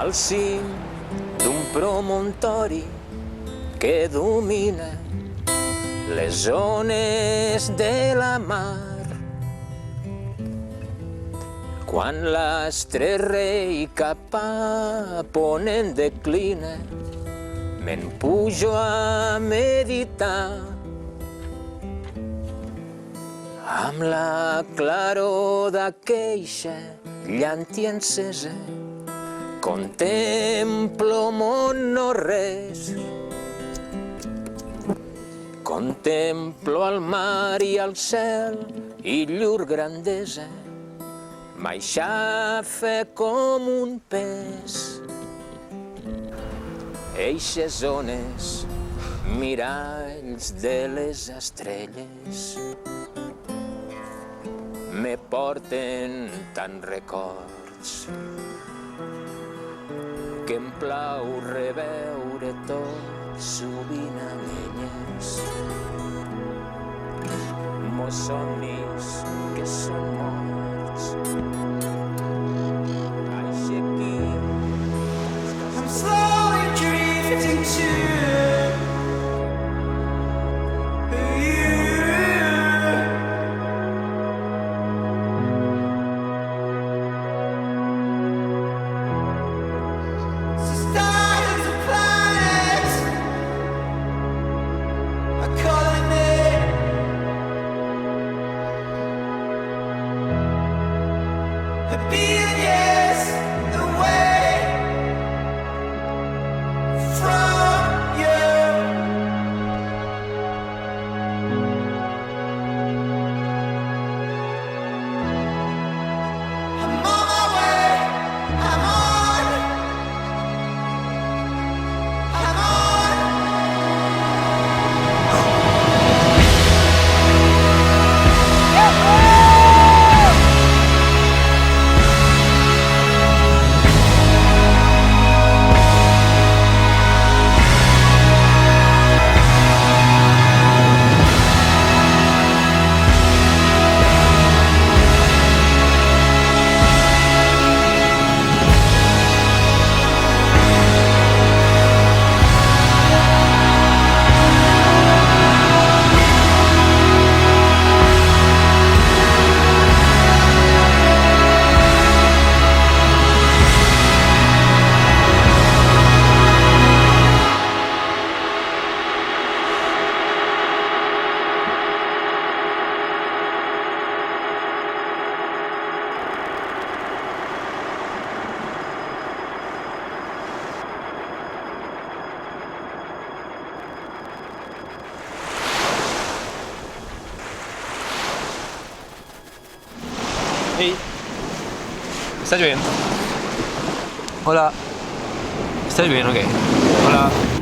al cim d'un promontori que domina les zones de la mar. Quan l'astre rei cap a ponent declina, me'n pujo a meditar. Amb la claror d'aqueixa llàntia encesa, contemplo mon no res. Contemplo el mar i el cel i llur grandesa, m'aixafa com un pes. Eixes zones, miralls de les estrelles, me porten tants records que em plau reveure tot sovint amb elles. Mos somnis que són morts. I'm slowly drifting to Hey, ¿está lloviendo? Hola. ¿Está lloviendo o qué? Hola.